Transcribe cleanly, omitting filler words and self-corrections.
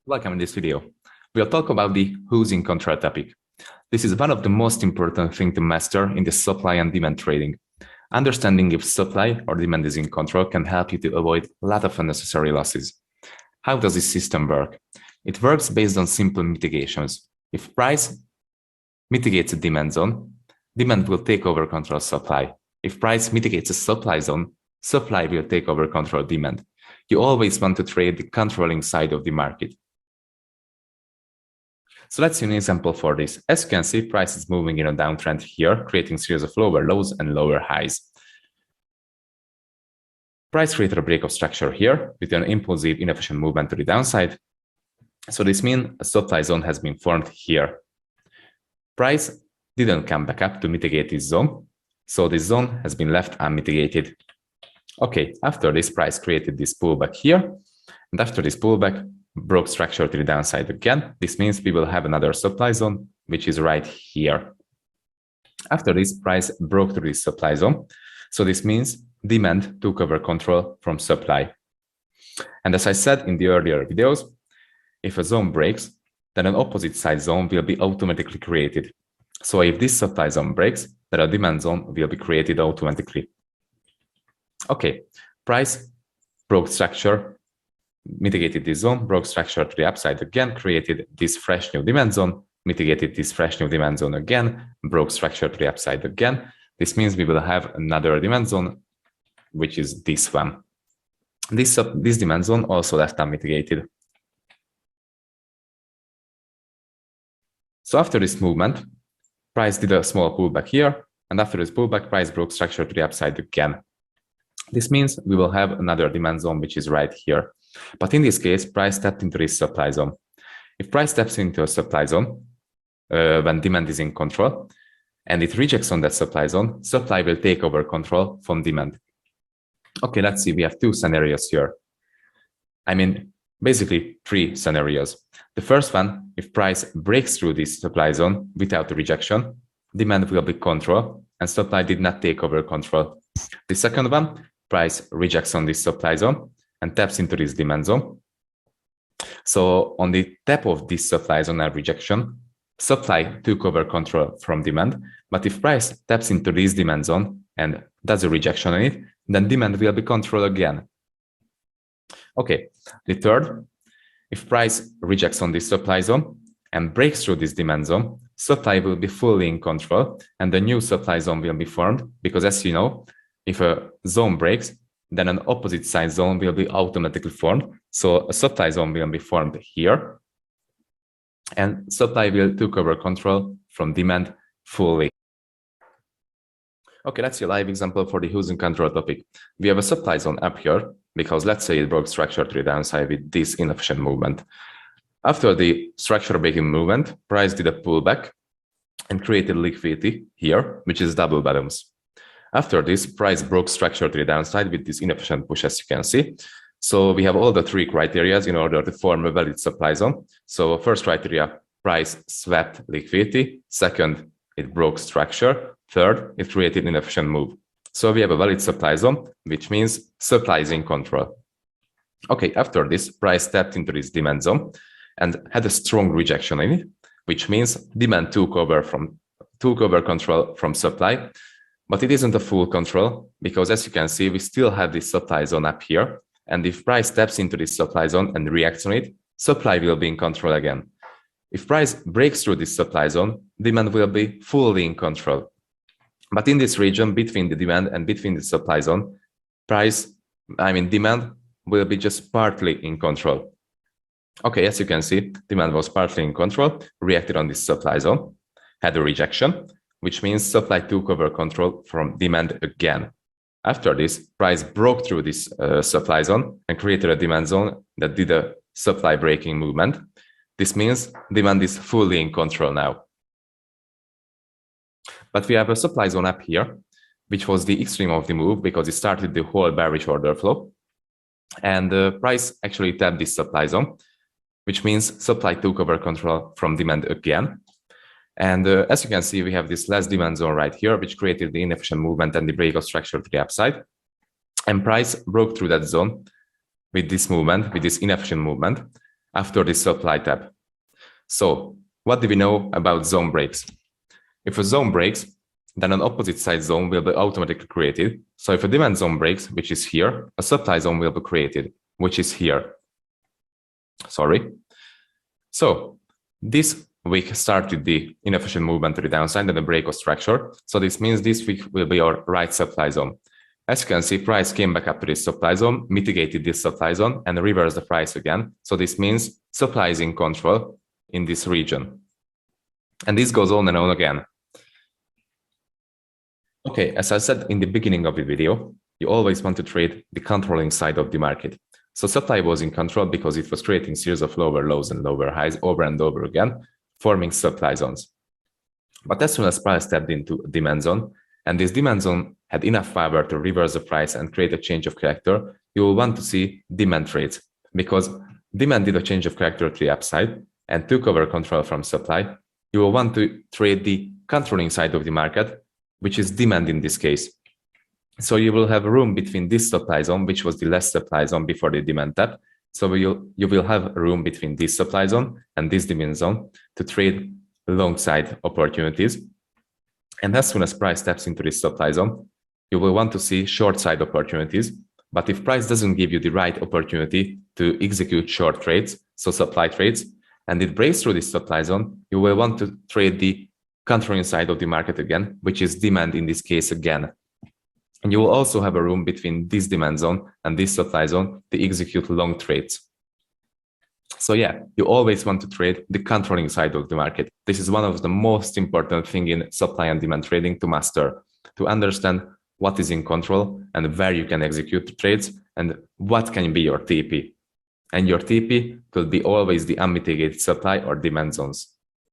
Welcome in this video. We'll talk about the who's in control topic. This is one of the most important things to master in the supply and demand trading. Understanding if supply or demand is in control can help you to avoid a lot of unnecessary losses. How does this system work? It works based on simple mitigations. If price mitigates a demand zone, demand will take over control supply. If price mitigates a supply zone, supply will take over control demand. You always want to trade the controlling side of the market. So let's see an example for this. As you can see, price is moving in a downtrend here, creating a series of lower lows and lower highs. Price created a break of structure here with an impulsive, inefficient movement to the downside. So this means a supply zone has been formed here. Price didn't come back up to mitigate this zone. So this zone has been left unmitigated. Okay, after this, price created this pullback here. And after this pullback, broke structure to the downside again. This means we will have another supply zone, which is right here. After this, price broke through this supply zone. So this means demand took over control from supply. And as I said in the earlier videos, if a zone breaks, then an opposite side zone will be automatically created. So if this supply zone breaks, then a demand zone will be created automatically. Okay, price broke structure, mitigated this zone, broke structure to the upside again, created this fresh new demand zone, mitigated this fresh new demand zone again, broke structure to the upside again. This means we will have another demand zone, which is this one. This demand zone also left unmitigated. So after this movement, price did a small pullback here, and after this pullback, price broke structure to the upside again. This means we will have another demand zone, which is right here. But in this case, price stepped into this supply zone. If price steps into a supply zone when demand is in control and it rejects on that supply zone, supply will take over control from demand. Okay, let's see. We have two scenarios here. I mean, basically three scenarios. The first one, if price breaks through this supply zone without a rejection, demand will be control and supply did not take over control. The second one, price rejects on this supply zone and taps into this demand zone. So on the tap of this supply zone and rejection, supply took over control from demand. But if price taps into this demand zone and does a rejection on it, then demand will be control again. Okay, the third, if price rejects on this supply zone and breaks through this demand zone, supply will be fully in control and the new supply zone will be formed because, as you know, if a zone breaks, then an opposite side zone will be automatically formed. So a supply zone will be formed here. And supply will take over control from demand fully. Okay, let's see a live example for the who's in control topic. We have a supply zone up here because let's say it broke structure to the downside with this inefficient movement. After the structure breaking movement, price did a pullback and created liquidity here, which is double bottoms. After this, price broke structure to the downside with this inefficient push, as you can see. So we have all the three criteria in order to form a valid supply zone. So first criteria, price swept liquidity. Second, it broke structure. Third, it created inefficient move. So we have a valid supply zone, which means supply is in control. Okay, after this, price stepped into this demand zone and had a strong rejection in it, which means demand took over control from supply. But it isn't a full control because, as you can see, we still have this supply zone up here. And if price steps into this supply zone and reacts on it, supply will be in control again. If price breaks through this supply zone, demand will be fully in control. But in this region between the demand and between the supply zone, demand will be just partly in control. Okay, as you can see, demand was partly in control, reacted on this supply zone, had a rejection, which means supply took over control from demand again. After this, price broke through this supply zone and created a demand zone that did a supply breaking movement. This means demand is fully in control now. But we have a supply zone up here, which was the extreme of the move because it started the whole bearish order flow. And the price actually tapped this supply zone, which means supply took over control from demand again. And as you can see, we have this last demand zone right here, which created the inefficient movement and the break of structure to the upside. And price broke through that zone with this movement, with this inefficient movement. after this supply tab. So what do we know about zone breaks? If a zone breaks, then an opposite side zone will be automatically created. So if a demand zone breaks, which is here, a supply zone will be created, which is here. Sorry. So this week started the inefficient movement to the downside and the break of structure. So this means this week will be our right supply zone. As you can see, price came back up to this supply zone, mitigated this supply zone, and reversed the price again. So this means supply is in control in this region. And this goes on and on again. Okay, as I said in the beginning of the video, you always want to trade the controlling side of the market. So supply was in control because it was creating series of lower lows and lower highs over and over again, forming supply zones. But as soon as price stepped into demand zone, and this demand zone had enough power to reverse the price and create a change of character, you will want to see demand trades, because demand did a change of character to the upside and took over control from supply. You will want to trade the controlling side of the market, which is demand in this case. So you will have room between this supply zone, which was the last supply zone before the demand tap. So you will have room between this supply zone and this demand zone to trade long side opportunities. And as soon as price steps into this supply zone, you will want to see short side opportunities. But if price doesn't give you the right opportunity to execute short trades, so supply trades, and it breaks through this supply zone, you will want to trade the controlling side of the market again, which is demand in this case again. And you will also have a room between this demand zone and this supply zone to execute long trades. So yeah, you always want to trade the controlling side of the market. This is one of the most important things in supply and demand trading to master, to understand what is in control and where you can execute trades and what can be your TP. And your TP could be always the unmitigated supply or demand zones.